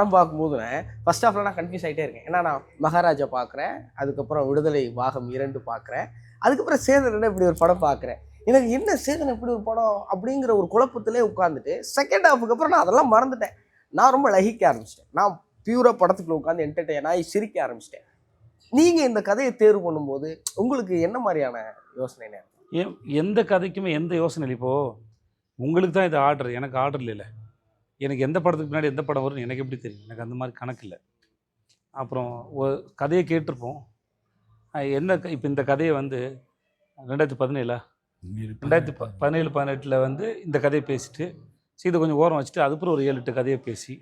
படம் பார்க்கும்போது ஃபர்ஸ்ட் ஹாஃப்ல நான் கன்ஃபியூஸ் ஆகிட்டே இருக்கேன். ஏன்னா நான் மகாராஜா பார்க்குறேன், அதுக்கப்புறம் விடுதலை பாகம் 2 பார்க்குறேன், அதுக்கப்புறம் சேதன் இப்படி ஒரு படம் பார்க்குறேன். எனக்கு என்ன சேதன் இப்படி ஒரு படம் அப்படிங்கிற ஒரு குழப்பத்திலே உட்காந்துட்டு செகண்ட் ஹாஃபுக்கு அப்புறம் நான் அதெல்லாம் மறந்துட்டேன். நான் ரொம்ப லகிக்க ஆரம்பிச்சிட்டேன். நான் பியூரா படத்துக்குள்ள உட்காந்து என்டர்டெயின் ஆகி சிரிக்க ஆரம்பிச்சிட்டேன். நீங்கள் இந்த கதையை தேர்வு பண்ணும்போது உங்களுக்கு என்ன மாதிரியான யோசனை? எந்த கதைக்குமே எந்த யோசனை இல்லை. இப்போது உங்களுக்கு தான் இது ஆர்டர், எனக்கு ஆர்டர் இல்லைல்ல. எனக்கு எந்த படத்துக்கு பின்னாடி எந்த படம் வரும்னு எனக்கு எப்படி தெரியும்? எனக்கு அந்த மாதிரி கணக்கு இல்லை. அப்புறம் ஒரு கதையை கேட்டிருப்போம். இப்போ இந்த கதையை வந்து 2017 2017-18 வந்து இந்த கதையை பேசிட்டு இதை கொஞ்சம் ஓரம் வச்சுட்டு அதுக்கப்புறம் ஒரு 7-8 கதையை பேசி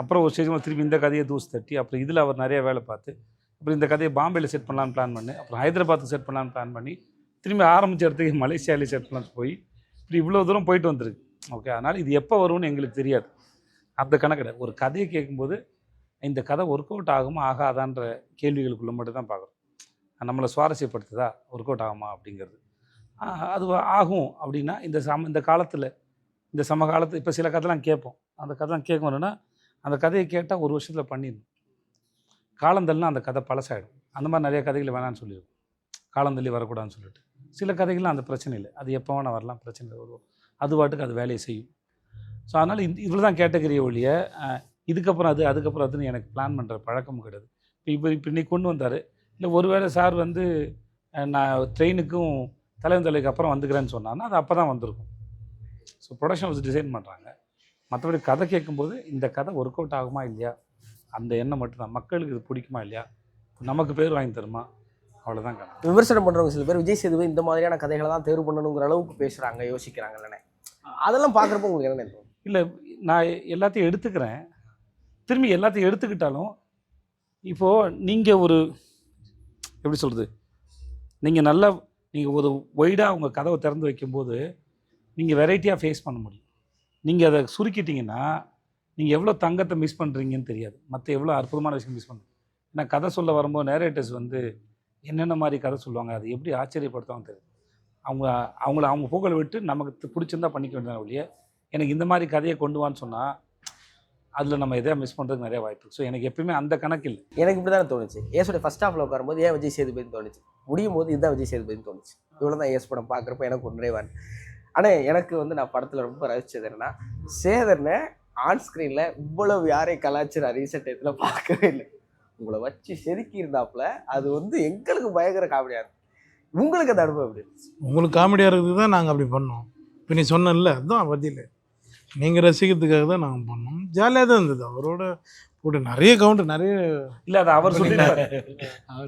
அப்புறம் ஒரு ஸ்டேஜ் திருப்பி இந்த கதையை தூசு தட்டி அப்புறம் இதில் அவர் நிறைய வேலை பார்த்து அப்புறம் இந்த கதையை பாம்பேயில் செட் பண்ணலான்னு பிளான் பண்ணி அப்புறம் ஹைதராபாத்துக்கு செட் பண்ணலான்னு பிளான் பண்ணி திரும்பி ஆரம்பித்த இடத்துக்கு மலேசியாவிலே செட் பண்ணலான்னு போய் இப்படி இவ்வளோ தூரம் போயிட்டு வந்திருக்கு. ஓகே, அதனால் இது எப்போ வரும்னு எங்களுக்கு தெரியாது. அந்த கணக்கு ஒரு கதையை கேட்கும்போது இந்த கதை ஒர்க் அவுட் ஆகுமா ஆகாதான்ற கேள்விகளுக்குள்ளே மட்டும் தான் பார்க்குறோம். நம்மளை சுவாரஸ்யப்படுத்துதா, ஒர்க் அவுட் ஆகுமா அப்படிங்கிறது. அது ஆகும் அப்படின்னா இந்த காலத்தில் இந்த சமகாலத்தில் இப்போ சில கதைலாம் கேட்போம். அந்த கதைலாம் கேட்கணுன்னா அந்த கதையை கேட்டால் ஒரு வருஷத்தில் பண்ணிடணும். காலந்தள்ளினா அந்த கதை பழசாயிடும். அந்த மாதிரி நிறைய கதைகள் வேணான்னு சொல்லிடுவோம், காலந்தள்ளி வரக்கூடாதுன்னு சொல்லிட்டு. சில கதைகள்லாம் அந்த பிரச்சனை இல்லை, அது எப்போ வேணால் வரலாம், பிரச்சனை வரும், அது பாட்டுக்கு அது வேலையை செய்யும். ஸோ அதனால் இவ்வளோ தான் கேட்டகரிய ஒழிய இதுக்கப்புறம் அதுக்கப்புறம் அதுன்னு எனக்கு பிளான் பண்ணுற பழக்கமும் கிடையாது. இப்போ இன்னைக்கு கொண்டு வந்தார், இல்லை ஒருவேளை சார் வந்து நான் ட்ரெயினுக்கும் தலைவன் அப்புறம் வந்துக்கிறேன்னு சொன்னான்னா அது அப்போ தான் வந்திருக்கும். ஸோ ப்ரொடக்ஷன் வச்சு டிசைன் பண்ணுறாங்க. மற்றபடி கதை கேட்கும்போது இந்த கதை ஒர்க் அவுட் ஆகுமா இல்லையா அந்த எண்ணம் மட்டும்தான். மக்களுக்கு இது பிடிக்குமா இல்லையா, நமக்கு பேர் வாங்கி தருமா, அவ்வளோதான் கதை. விமர்சனம் பண்ணுறவங்க சில பேர் விஜய் சேதுபதி இந்த மாதிரியான கதைகளை தான் தேர்வு பண்ணணுங்கிற அளவுக்கு பேசுகிறாங்க, யோசிக்கிறாங்க இல்லைண்ணே. அதெல்லாம் பார்க்குறப்போ உங்களுக்கு என்ன தோணும்? இல்லை, நான் எல்லாத்தையும் எடுத்துக்கிறேன். திரும்பி எல்லாத்தையும் எடுத்துக்கிட்டாலும் இப்போது நீங்கள் ஒரு எப்படி சொல்கிறது, நீங்கள் ஒரு ஒய்டாக உங்கள் கதவை திறந்து வைக்கும்போது நீங்கள் வெரைட்டியாக ஃபேஸ் பண்ண முடியும். நீங்கள் அதை சுருக்கிட்டிங்கன்னா நீங்கள் எவ்வளோ தங்கத்தை மிஸ் பண்ணுறீங்கன்னு தெரியாது, மற்ற எவ்வளோ அற்புதமான விஷயம் மிஸ் பண்ணுறீங்க. ஏன்னா கதை சொல்ல வரும்போது நேரேட்டர்ஸ் வந்து என்னென்ன மாதிரி கதை சொல்லுவாங்க, அது எப்படி ஆச்சரியப்படுத்துவாங்க தெரியும். அவங்க புகழை விட்டு நமக்கு பிடிச்சிருந்தா பண்ணிக்க வேண்டியதான் ஒழிய எனக்கு இந்த மாதிரி கதையை கொண்டு வான்னு சொன்னால் அதில் நம்ம எதையா மிஸ் பண்ணுறதுக்கு நிறைய வாய்ப்பு. ஸோ எனக்கு எப்பயுமே அந்த கணக்கு இல்லை. எனக்கு இப்படி தானே தோணுச்சு. ஏஸோட ஃபஸ்ட் ஹாஃபில் உட்காரும்போது ஏன் விஜய் சேதுபதினு தோணுச்சு, முடியும் போது இதுதான் விஜய் சேதுபதினு தோணுச்சு. இவ்வளோ தான் ஏஸ் படம் பார்க்குறப்ப எனக்கு ஒரு நிறைவான். ஆனால் எனக்கு வந்து நான் படத்தில் ரொம்ப ரசிச்சது என்னன்னா, சேதனை ஆன் ஸ்க்ரீனில் இவ்வளவு யாரையும் கலாச்சார ரீசெண்ட் டயத்தில் பார்க்கவே இல்லை. உங்களை வச்சு செதுக்கி இருந்தாப்புல அது வந்து எங்களுக்கு பயங்கர காமெடியாக இருக்கும். உங்களுக்கு அந்த அனுபவம் எப்படி இருந்துச்சு? உங்களுக்கு காமெடியாக இருக்குது தான் நாங்கள் அப்படி பண்ணோம். இப்போ நீ சொன்னல அதுதான் பதில். நீங்கள் ரசிக்கிறதுக்காக தான் நாங்கள் பண்ணோம். ஜாலியாக தான் இருந்தது. அவரோட கூட நிறைய கவுண்ட் நிறைய இல்லை, அதை அவர் சொல்லி